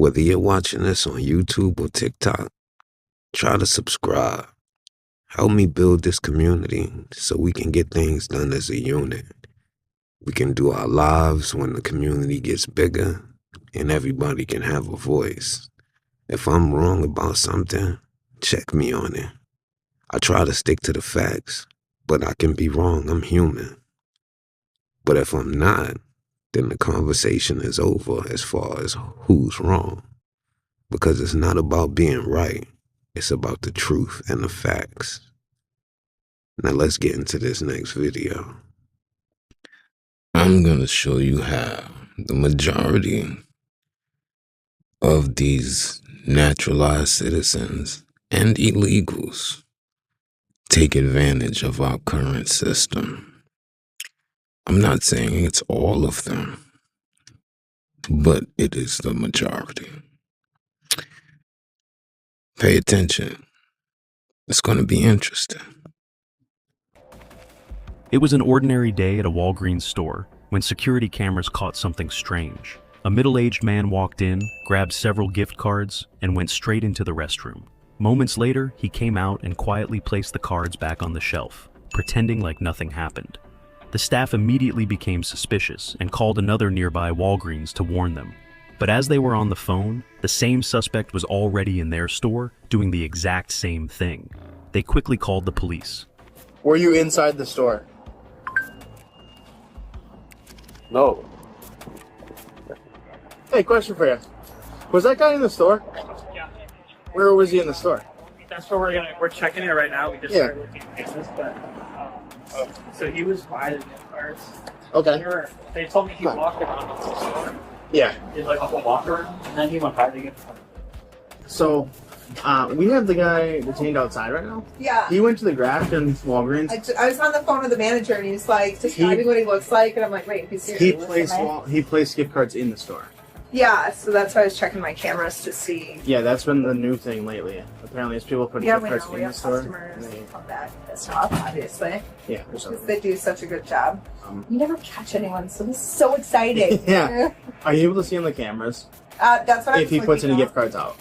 Whether you're watching this on YouTube or TikTok, try to subscribe. Help me build this community so we can get things done as a unit. We can do our lives when the community gets bigger and everybody can have a voice. If I'm wrong about something, check me on it. I try to stick to the facts, but I can be wrong. I'm human. But if I'm not, then the conversation is over as far as who's wrong. Because it's not about being right. It's about the truth and the facts. Now let's get into this next video. I'm gonna show you how the majority of these naturalized citizens and illegals take advantage of our current system. I'm not saying it's all of them, but it is the majority. Pay attention. It's going to be interesting. It was an ordinary day at a Walgreens store when security cameras caught something strange. A middle-aged man walked in, grabbed several gift cards, and went straight into the restroom. Moments later, he came out and quietly placed the cards back on the shelf, pretending like nothing happened. The staff immediately became suspicious and called another nearby Walgreens to warn them. But as they were on the phone, the same suspect was already in their store doing the exact same thing. They quickly called the police. Were you inside the store? No. Hey, question for you. Was that guy in the store? Yeah. Where was he in the store? That's where we're checking it right now. We just started looking at cases, but so he was by the gift cards. Okay. They told me he walked around the store. Yeah. Did like a whole walk around, and then he went by the gift cards. So, we have the guy detained outside right now. Yeah. He went to the Grafton Walgreens. I was on the phone with the manager and he's like describing what he looks like, and I'm like, wait, he's here. He placed gift cards in the store. Yeah, so that's why I was checking my cameras to see. Yeah, that's been the new thing lately. Apparently, it's people putting gift cards in the store. Customers come back pissed off, obviously. Yeah, because they do such a good job. You never catch anyone, so this is so exciting. Yeah. Are you able to see on the cameras? That's what if he puts any gift cards out.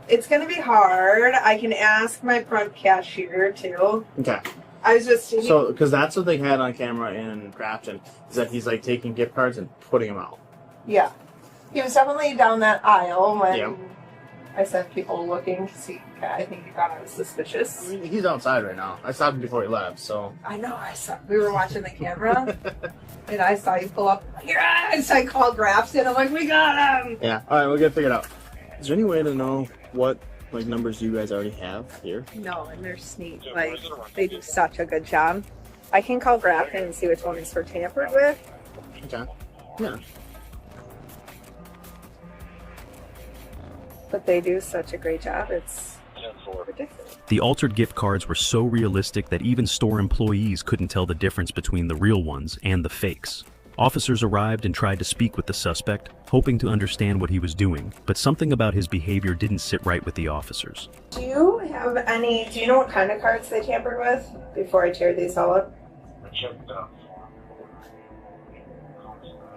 It's gonna be hard. I can ask my front cashier too. Okay. I was just so because that's what they had on camera in Grafton, is that he's like taking gift cards and putting them out. Yeah, he was definitely down that aisle when I sent people looking to see. I think he thought I was suspicious. I mean, he's outside right now. I stopped him before he left, so. I know. We were watching the camera, and I saw you pull up. Yes! I called Grafton. I'm like, we got him. Yeah. All right, we'll get it figured out. Is there any way to know what numbers you guys already have here? No, and they're sneak. Like, they do such a good job. I can call Grafton and see which ones were tampered with. Okay. Yeah. But they do such a great job. It's ridiculous. The altered gift cards were so realistic that even store employees couldn't tell the difference between the real ones and the fakes. Officers arrived and tried to speak with the suspect, hoping to understand what he was doing, but something about his behavior didn't sit right with the officers. Do you know what kind of cards they tampered with before I tear these all up?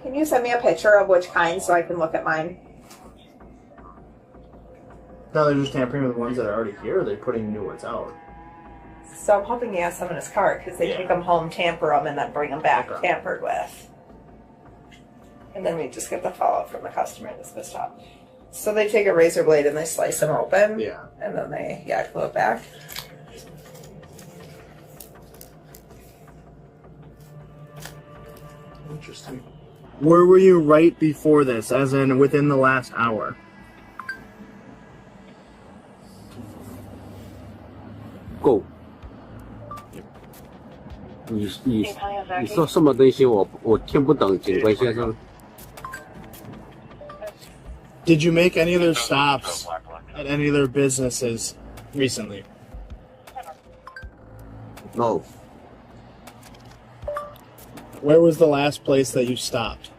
Can you send me a picture of which kind so I can look at mine? No, they're just tampering with the ones that are already here, or they're putting new ones out? So I'm hoping he has some in his cart, because they take them home, tamper them, and then bring them back tampered with. And then we just get the follow-up from the customer that's pissed off. So they take a razor blade and they slice them open. Yeah. And then they, glue it back. Interesting. Where were you right before this, as in within the last hour? Go。你说什么东西我听不懂，警官先生。Did you make any other stops at any other businesses recently? No. Where was the last place that you stopped?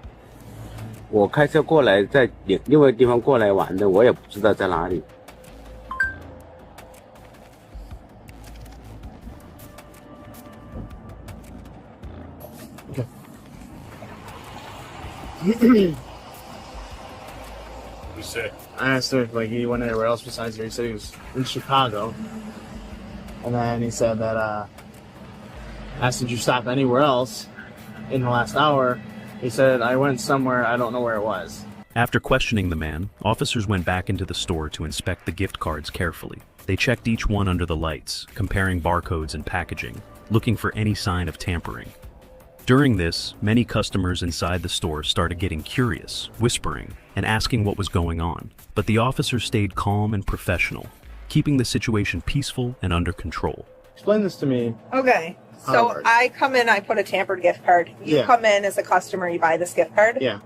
我开车过来，在另外地方过来玩的，我也不知道在哪里。you say? I asked him if like he went anywhere else besides here. He said he was in Chicago. And then he said that I asked, did you stop anywhere else in the last hour? He said, I went somewhere, I don't know where it was. After questioning the man, officers went back into the store to inspect the gift cards carefully. They checked each one under the lights, comparing barcodes and packaging, looking for any sign of tampering. During this, many customers inside the store started getting curious, whispering, and asking what was going on. But the officers stayed calm and professional, keeping the situation peaceful and under control. Explain this to me. Okay. How it So works. I come in, I put a tampered gift card. You Yeah. come in as a customer, you buy this gift card. Yeah.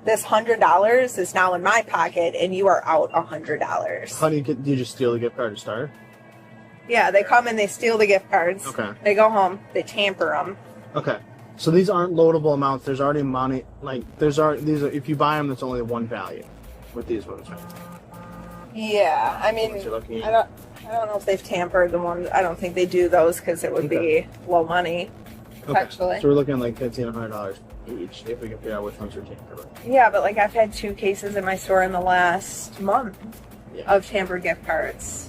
This $100 is now in my pocket, and you are out $100. How do you just steal the gift card to start? Yeah, they come and they steal the gift cards. Okay. They go home, they tamper them. Okay. So these aren't loadable amounts. There's already money. Like these are if you buy them, that's only one value. With these ones, right? Yeah, I mean, What you're looking I at. don't know if they've tampered the ones. I don't think they do those because it would be low money, potentially. Okay. So we're looking at like $1,500 each if we can figure out which ones are tampered. Yeah, but like I've had 2 cases in my store in the last month Yeah. of tampered gift cards.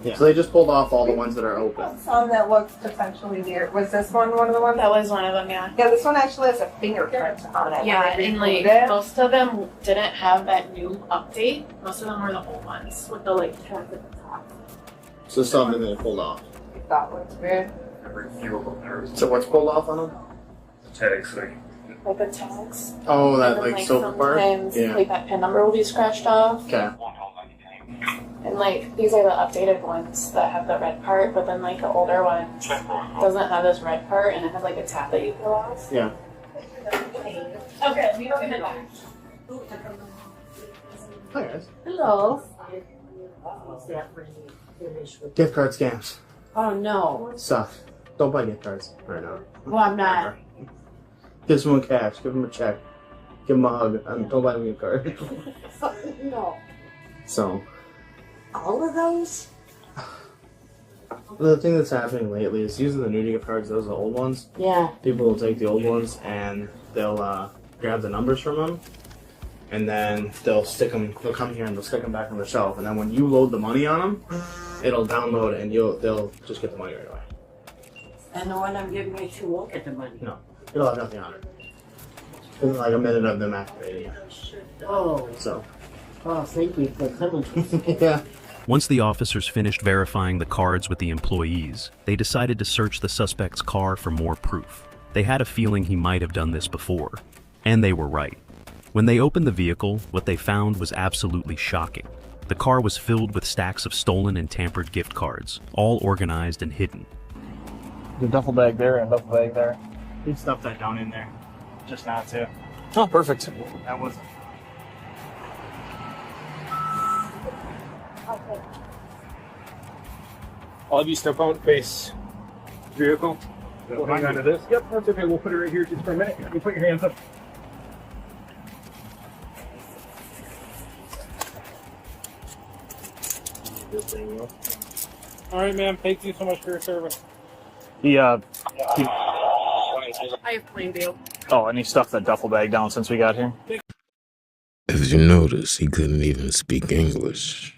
Yeah. So they just pulled off all the ones that are open. Some that looks potentially weird. Was this one of the ones? That was one of them, yeah. Yeah, this one actually has a fingerprint on it. Yeah, When they and like removed it. most of them didn't have that new update. Most of them were the old ones with the like tabs at the top. So something they pulled off. That looks weird. So what's pulled off on them? Tags, like, Like the tags. Oh, that And then, like silver part. sometimes Yeah. like that pin number will be scratched off. Okay. And like these are the updated ones that have the red part, but then like the older one doesn't have this red part and it has like a tab that you peel off. Yeah. Okay, we go in the back. Hi guys. Hello. Gift card scams. Oh no. Suck. Don't buy gift cards right now. Well, I'm not. Give someone cash. Give them a check. Give them a hug. Don't buy them a gift card. No. So. All of those? The thing that's happening lately is using the new gift cards, those are the old ones. Yeah. People will take the old ones and they'll grab the numbers from them, and then they'll stick them. They'll come here and they'll stick them back on the shelf. And then when you load the money on them, it'll download it and they'll just get the money right away. And the one I'm giving you to won't get the money. No, it'll have nothing on it. It's like a minute of them activating it. Oh, So, thank you for coming. yeah. Once the officers finished verifying the cards with the employees, they decided to search the suspect's car for more proof. They had a feeling he might have done this before, and they were right. When they opened the vehicle, what they found was absolutely shocking. The car was filled with stacks of stolen and tampered gift cards, all organized and hidden. The duffel bag there and duffel bag there. He'd stuff that down in there. Just not to. Oh, perfect. That was. all of you step out, face vehicle. We'll hang on to this. Yep, that's okay. We'll put it right here just for a minute. You put your hands up. All right, ma'am. Thank you so much for your service. I I have plain view. Oh, and he stuffed that duffel bag down since we got here. If you notice, he couldn't even speak English.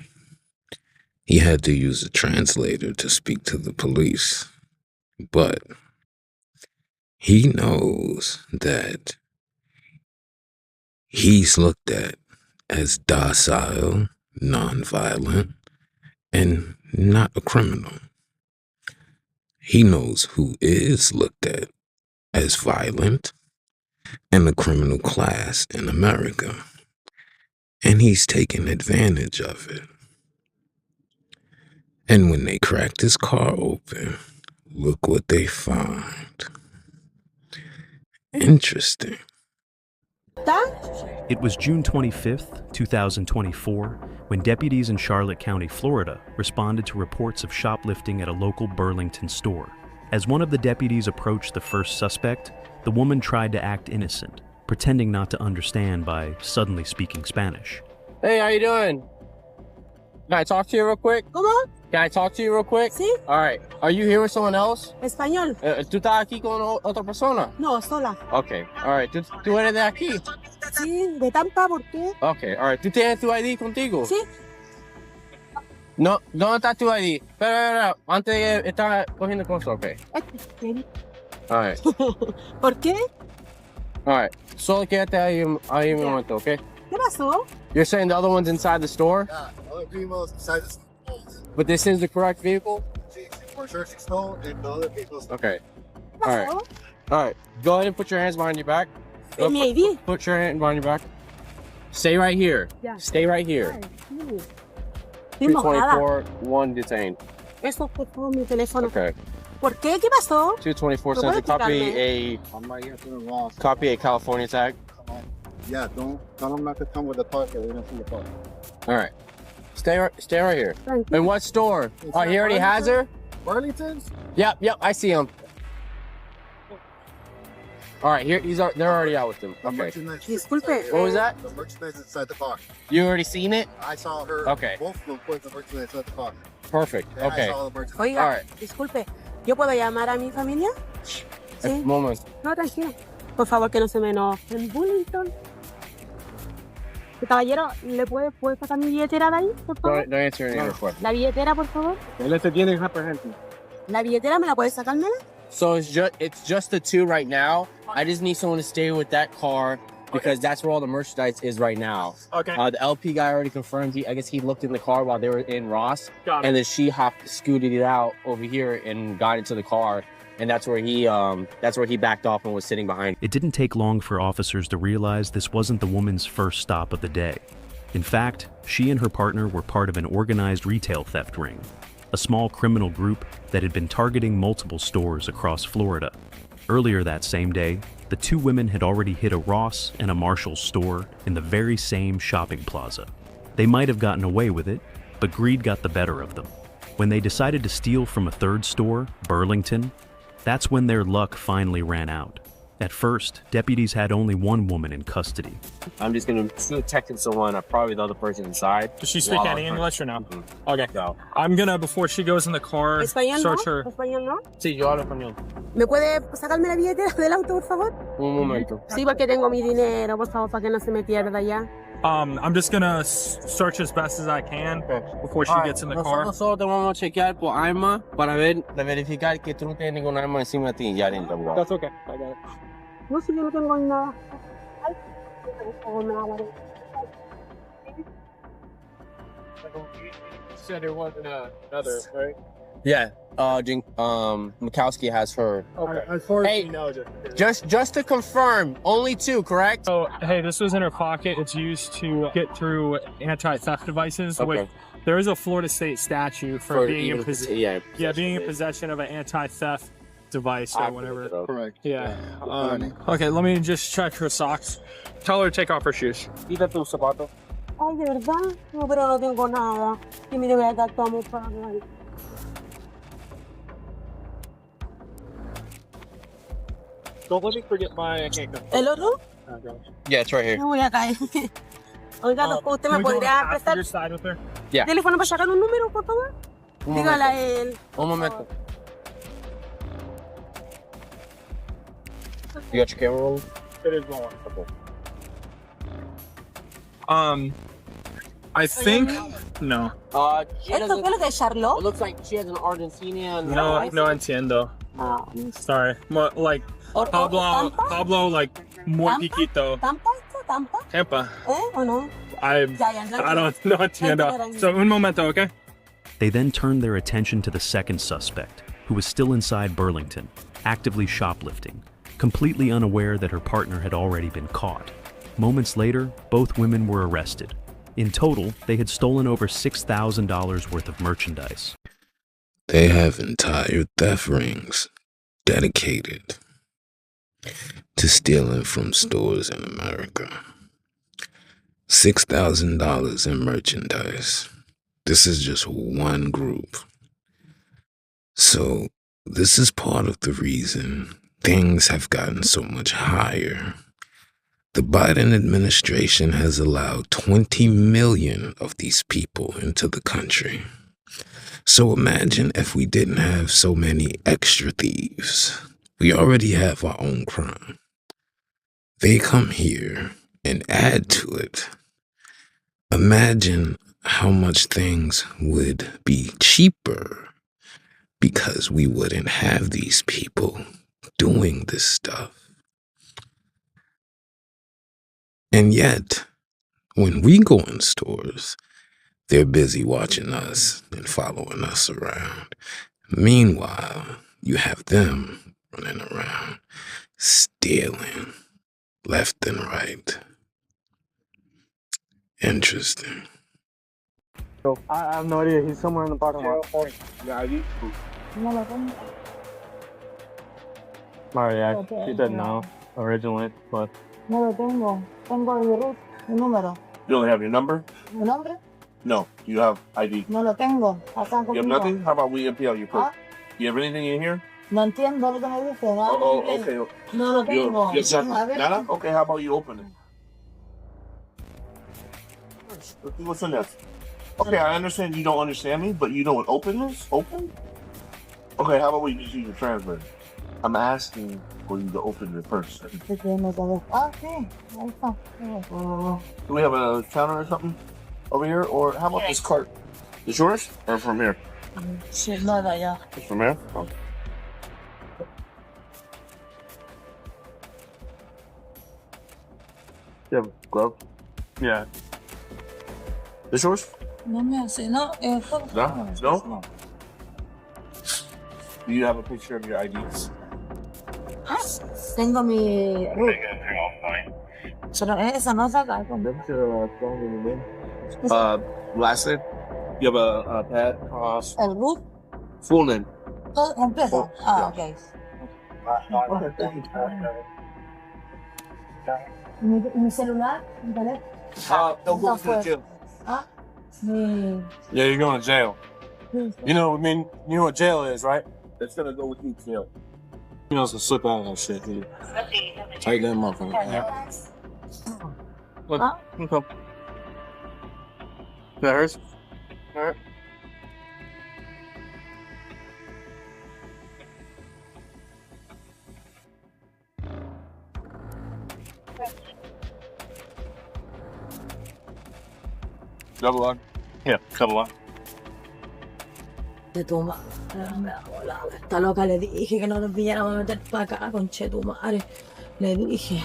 He had to use a translator to speak to the police. But he knows that he's looked at as docile, nonviolent, and not a criminal. He knows who is looked at as violent and a criminal class in America. And he's taken advantage of it. And when they cracked his car open, look what they find. Interesting. It was June 25th, 2024, when deputies in Charlotte County, Florida, responded to reports of shoplifting at a local Burlington store. As one of the deputies approached the first suspect, the woman tried to act innocent, pretending not to understand by suddenly speaking Spanish. Hey, how you doing? Can I talk to you real quick? ¿Cómo? Can I talk to you real quick? Sí. All right. Are you here with someone else? Español. ¿Tú estás aquí con otra persona? No, sola. Okay. All right. ¿Tú eres de aquí? Sí, de Tampa, ¿por qué? Okay, all right. ¿Tú tienes tu ID contigo? Sí. No, ¿dónde está tu ID? Espera, antes de estar cogiendo cosas, okay. All right, ¿Por qué? all right. Solo quédate ahí un momento, okay? ¿Qué pasó? You're saying the other one's inside the store? Yeah, other vehicles besides the stone. But this is the correct vehicle? For sure, stone and the other vehicles. Okay. ¿Qué All right. pasó? All right. Go ahead and put your hands behind your back. Go Mi ID. Put your hand behind your back. Stay right here. Yeah. Stay right here. Estoy mojada. 224, one detained. Eso fue todo mi teléfono. Okay. ¿Por qué? ¿Qué pasó? 224 ¿Me sends a puedes copy a California tag. Yeah, don't tell them not to come with the car because we don't see the car. All right. Stay right here. Thank you. In what store? Oh, he already has her? Burlington's? Yep, I see him. All right, they're already out with him. The Okay. merchandise. Disculpe. What was that? The merchandise inside the car. You already seen it? I saw her. Okay. Both of them put the merchandise inside the car. Perfect. And Okay. I saw the merchandise. Oiga, All right. disculpe. ¿Yo puedo llamar a mi familia? Sí. Moment. No, tranquilo. Por favor, que no se me enoje. En Bullington. Caballero, ¿le puede sacar mi billetera de ahí, por favor? Don't answer any request. La billetera, por favor. Él te tiene apprehensive. La billetera, ¿me la puede sacármela? So it's just the two right now. I just need someone to stay with that car because that's where all the merchandise is right now. Okay. The LP guy already confirmed. I guess he looked in the car while they were in Ross, Got it. and then she scooted it out over here and got into the car, and that's where he backed off and was sitting behind. It didn't take long for officers to realize this wasn't the woman's first stop of the day. In fact, she and her partner were part of an organized retail theft ring, a small criminal group that had been targeting multiple stores across Florida. Earlier that same day, the two women had already hit a Ross and a Marshall store in the very same shopping plaza. They might have gotten away with it, but greed got the better of them. When they decided to steal from a third store, Burlington, that's when their luck finally ran out. At first, deputies had only one woman in custody. I'm just gonna text someone, probably the other person inside. Does she speak Wow. any English or no? Mhm. Okay. No. I'm gonna, before she goes in the car, ¿Español no? search her. ¿Español no? Sí, yo hablo español. ¿Me puede sacarme la billetera del auto, por favor? Un momento. Sí, porque tengo mi dinero, por favor, para que no se me pierda ya. I'm just gonna search as best as I can before she gets in the car. Nosotros solo te vamos a chequear por arma para verificar que tú no tienes ningún arma encima de ti ya adentro. bro. That's okay. I got it. No, si yo no tengo nada. Ay, por favor, me la guardo. You said there wasn't another, right? Yeah. Mikowski has her. Okay. As far as Hey. we know, Just to confirm, only two, correct? So, hey, this was in her pocket. It's used to get through anti-theft devices. Okay. There is a Florida state statute for being in possession. Yeah. Being in possession of an anti-theft device or whatever. Correct. Yeah. Okay, let me just check her socks. Tell her to take off her shoes. Quita tu zapato. Ay, de verdad. No, pero no tengo nada. Y mire, voy a dar todo mi pago. Don't let me forget my handcuff. ¿El otro? Yeah, it's right here. Me voy a caer. Oiga, ¿usted me Can we go on the podría prestar passenger side with her? Yeah. teléfono para sacar un número, por favor? Un Dígale momento. a él. Un momento. You got your camera rolling? It is rolling. I think no. She ¿Esto doesn't. qué es lo que es, Charlotte? It looks like she has an Argentinian. No entiendo. Ah, Sorry. Like Pablo, like muy Tampa? piquito. ¿Tampa esto? ¿Tampa? Tampa. ¿O no? I don't know entiendo. So un momento, okay? They then turned their attention to the second suspect, who was still inside Burlington, actively shoplifting, completely unaware that her partner had already been caught. Moments later, both women were arrested. In total, they had stolen over $6,000 worth of merchandise. They have entire theft rings dedicated to stealing from stores in America. $6,000 in merchandise. This is just one group. So, this is part of the reason things have gotten so much higher. The Biden administration has allowed 20 million of these people into the country. So imagine if we didn't have so many extra thieves. We already have our own crime. They come here And add to it, imagine how much things would be cheaper because we wouldn't have these people doing this stuff. And yet, when we go in stores, they're busy watching us and following us around. Meanwhile, you have them running around, stealing left and right. Interesting. I have no idea. He's somewhere in the parking lot. No lo tengo. Maria, Okay, she said yeah. no originally, but No lo tengo. Tengo el root, el número. You only have your number? ¿Mi nombre? No. You have ID. No lo tengo. Acá You have conmigo. nothing? How about we impel your Ah, coat? You have anything in here? no entiendo lo que me dice. No, Oh, okay. No lo tengo. You have A ver. nada? Okay, how about you open it? Let's see what's in there. Okay, I understand you don't understand me, but you know what open is? Open? Okay, how about we just use the translator? I'm asking for you to open it first. ¿Qué tiene que ver? Ah, sí. Ahí está. Do we have a counter or something over here? Or how about this cart? Is yours? Or from here? Sí, no, de allá. It's from here? Oh. You have glove? yeah. This yours? No me hace, no. No? No? Do you have a picture of your IDs? Ah, tengo mi root. Pero eso no saca. Last name? You have a pad? El root, Full name? todo empieza. Ah, ok. Mi celular, mi teléfono. Don't go to the jail. Ah, mi. Yeah, you're going to jail. You know, you know what jail is, right? It's gonna go with you to jail. You know, it's a slip out of that shit, dude. Take that motherfucker. Look, Huh? okay. That hurts? Alright. Double lock? Yeah, double lock. De tu madre. Está loca, le dije que no nos viniéramos a meter para acá, conche tu madre. Le dije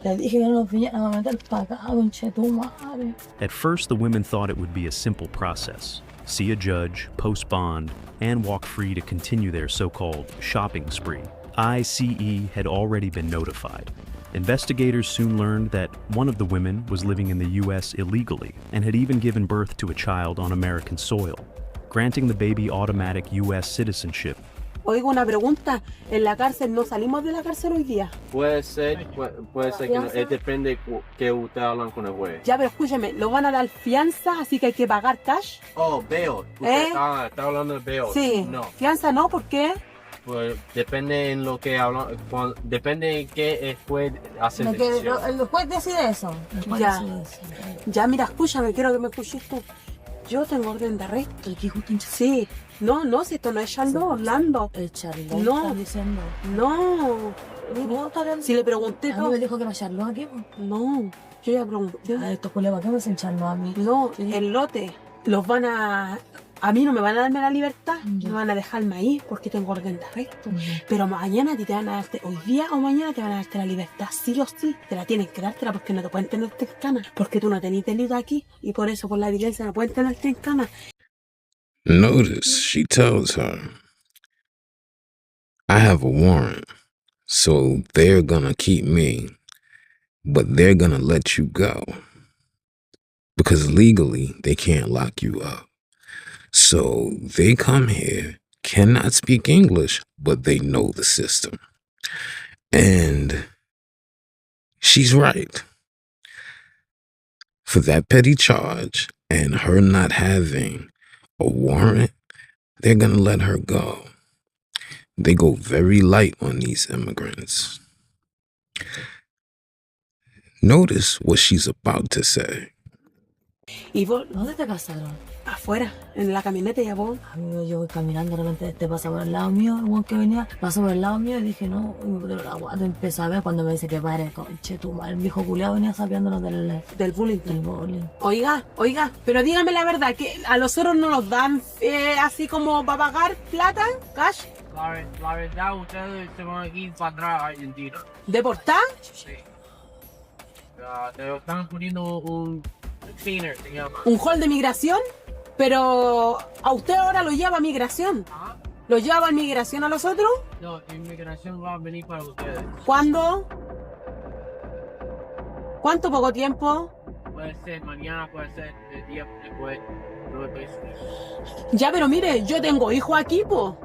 que no nos viniéramos a meter para acá, conche tu madre. At first, the women thought it would be a simple process. See a judge, post bond, and walk free to continue their so-called shopping spree. ICE had already been notified. Investigators soon learned that one of the women was living in the U.S. illegally and had even given birth to a child on American soil, granting the baby automatic U.S. citizenship. Oigo una pregunta, ¿en la cárcel no salimos de la cárcel hoy día? Puede ser que no, depende que usted hablan con el juez. Ya, pero escúcheme, ¿lo van a dar fianza, así que hay que pagar cash? Oh, bail. Usted está hablando de bail. Sí. No. Fianza no, ¿por qué? Pues depende en lo que hablan, depende en qué el juez hace decisión. El juez decide eso. Ya. Ya, mira, escúchame, quiero que me escuches tú. Yo tengo orden de arresto. Sí. No, si esto no es Charlotte, Orlando. El Charlotte No. está diciendo. No. No, está bien. Si le pregunté A mí todo. me dijo que era Charlotte aquí. No, yo ya pregunté. A estos culeros, ¿qué me hacen Charlotte a mí? No, el lote. Los van a... A mí no me van a darme la libertad, me van a dejarme ahí porque tengo orden de arresto. Pero mañana a ti te van a darte, hoy día o mañana te van a darte la libertad, sí o sí. Te la tienen que dártela porque no te pueden tenerte en cana. Porque tú no tenés delito aquí y por eso, por la evidencia, no pueden tenerte en cana. Notice she tells her, I have a warrant, so they're gonna keep me, but they're gonna let you go. Because legally, they can't lock you up. So they come here, cannot speak English, but they know the system. And she's right. For that petty charge and her not having a warrant, they're gonna let her go. They go very light on these immigrants. Notice what she's about to say. Y vos, ¿Dónde te casaron? afuera, en la camioneta y vos. Amigo, yo voy caminando, de repente este pasa por el lado mío, el weón que venía, pasó por el lado mío y dije, no, pero la guata empezó a ver cuando me dice que pare, conche tu madre, el viejo culiado venía sapeándonos del bullying. Del bullying. Oiga, pero dígame la verdad, que a los otros no nos dan así como para pagar plata, cash. La verdad, ustedes se van a ir para atrás a Argentina. ¿Deportar? Sí. Te están poniendo un cleaner, se llama. Un hall de migración, pero a usted ahora lo lleva a migración. ¿Lo lleva a migración a los otros? No, inmigración va a venir para ustedes. ¿Cuándo? ¿Cuánto poco tiempo? Puede ser mañana, puede ser el día después. No estoy seguro. Ya, pero mire, yo tengo hijos aquí, po.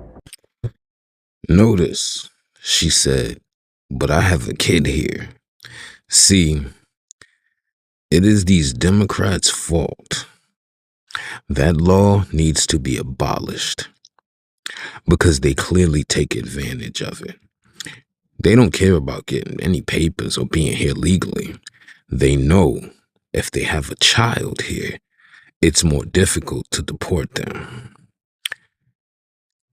Notice, she said, but I have a kid here. See, it is these Democrats' fault. That law needs to be abolished because they clearly take advantage of it. They don't care about getting any papers or being here legally. They know if they have a child here, it's more difficult to deport them.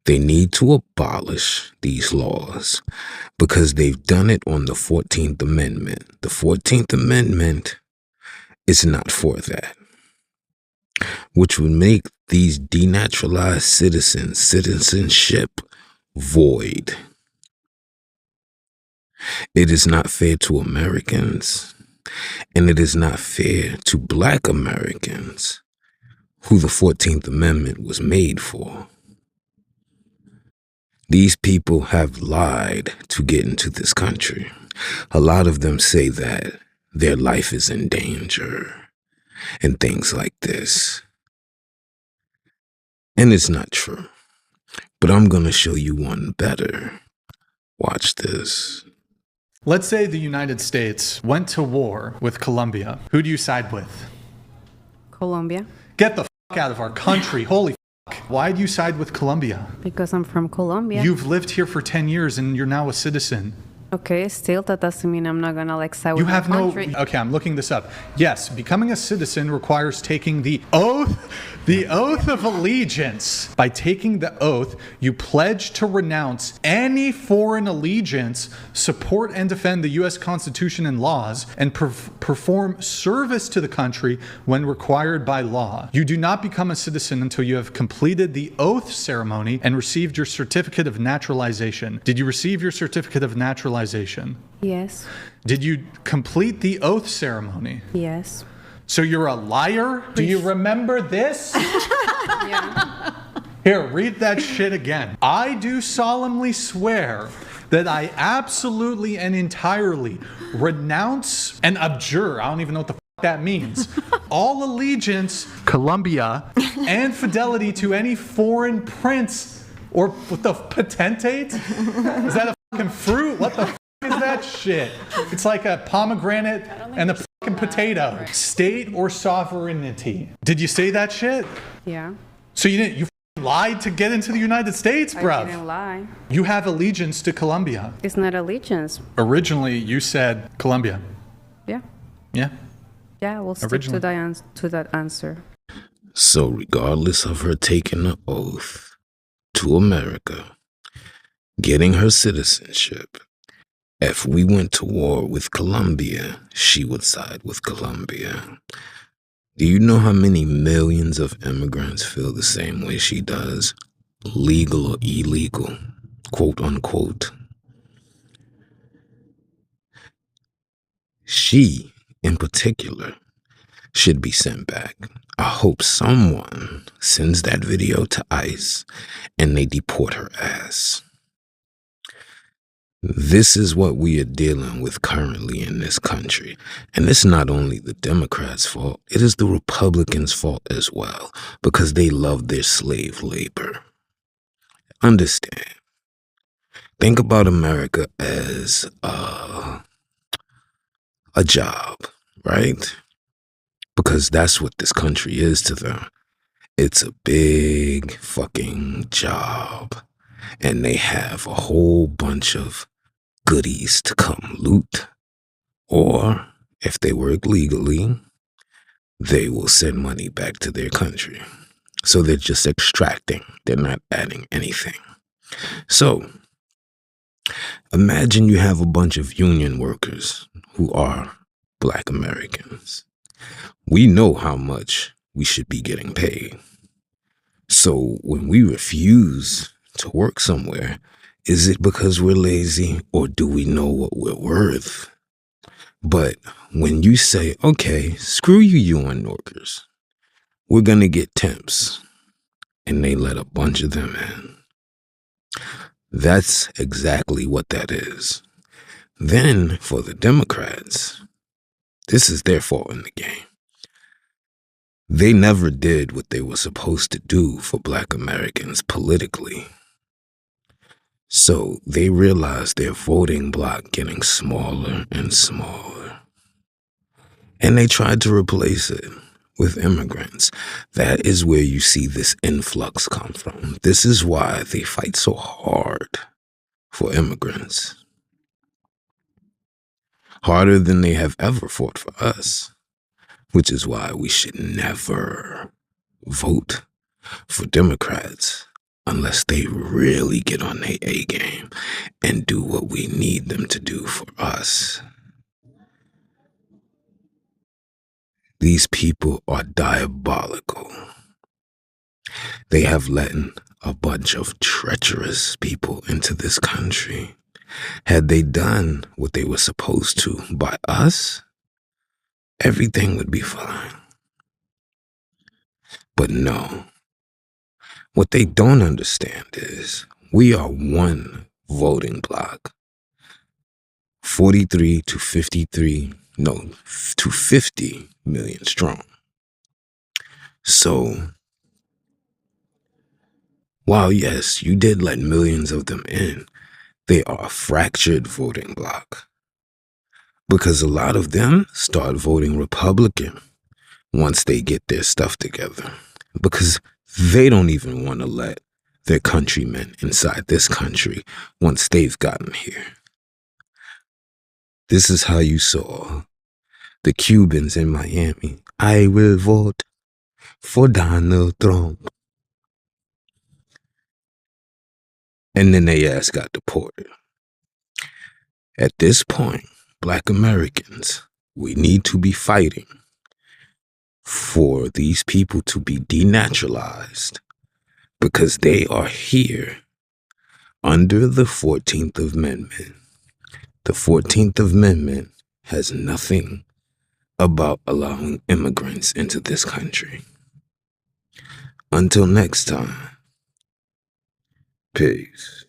They need to abolish these laws because they've done it on the 14th Amendment. The 14th Amendment is not for that, which would make these denaturalized citizens' citizenship void. It is not fair to Americans, and it is not fair to Black Americans, who the 14th Amendment was made for. These people have lied to get into this country. A lot of them say that their life is in danger and things like this. And it's not true. But I'm gonna show you one better. Watch this. Let's say the United States went to war with Colombia. Who do you side with? Colombia. Get the fuck out of our country. Holy fuck. Why do you side with Colombia? Because I'm from Colombia. You've lived here for 10 years and you're now a citizen. Okay, still that doesn't mean I'm not gonna side with You have my no... country. Okay, I'm looking this up. Yes, becoming a citizen requires taking the oath of allegiance. By taking the oath, you pledge to renounce any foreign allegiance, support and defend the U.S. Constitution and laws, and perform service to the country when required by law. You do not become a citizen until you have completed the oath ceremony and received your certificate of naturalization. Did you receive your certificate of naturalization? Yes. Did you complete the oath ceremony? Yes. So you're a liar? Do you remember this? Yeah. Here, read that shit again. I do solemnly swear that I absolutely and entirely renounce and abjure, I don't even know what the fuck that means, all allegiance, Colombia, and fidelity to any foreign prince or what the potentate? Is that a fucking fruit? What the fuck is that shit? It's like a pomegranate and a fucking potato. State or sovereignty. Did you say that shit? Yeah. So you didn't, you lied to get into the United States, bruv. I didn't lie. You have allegiance to Colombia. It's not allegiance. Originally, you said Colombia. Yeah. Yeah. Yeah, we'll stick to that answer. So regardless of her taking the oath to America, getting her citizenship, if we went to war with Colombia, she would side with Colombia. Do you know how many millions of immigrants feel the same way she does? Legal or illegal, quote unquote. She, in particular, should be sent back. I hope someone sends that video to ICE and they deport her ass. This is what we are dealing with currently in this country. And it's not only the Democrats' fault, it is the Republicans' fault as well, because they love their slave labor. Understand. Think about America as a job, right? Because that's what this country is to them. It's a big fucking job. And they have a whole bunch of goodies to come loot. Or, if they work legally, they will send money back to their country. So they're just extracting. They're not adding anything. So imagine you have a bunch of union workers who are Black Americans. We know how much we should be getting paid. So when we refuse to work somewhere, is it because we're lazy or do we know what we're worth? But when you say, okay, screw you UN workers, we're going to get temps, and they let a bunch of them in. That's exactly what that is. Then for the Democrats, this is their fault in the game. They never did what they were supposed to do for Black Americans politically. So they realized their voting bloc getting smaller and smaller. And they tried to replace it with immigrants. That is where you see this influx come from. This is why they fight so hard for immigrants. Harder than they have ever fought for us. Which is why we should never vote for Democrats unless they really get on their A game and do what we need them to do for us. These people are diabolical. They have let a bunch of treacherous people into this country. Had they done what they were supposed to by us, everything would be fine. But no. What they don't understand is we are one voting bloc. 43 to 50 million strong. So, while yes, you did let millions of them in, they are a fractured voting bloc. Because a lot of them start voting Republican once they get their stuff together. Because they don't even want to let their countrymen inside this country once they've gotten here. This is how you saw the Cubans in Miami. I will vote for Donald Trump. And then they ass got deported. At this point, Black Americans, we need to be fighting for these people to be denaturalized because they are here under the 14th Amendment. The 14th Amendment has nothing about allowing immigrants into this country. Until next time, peace.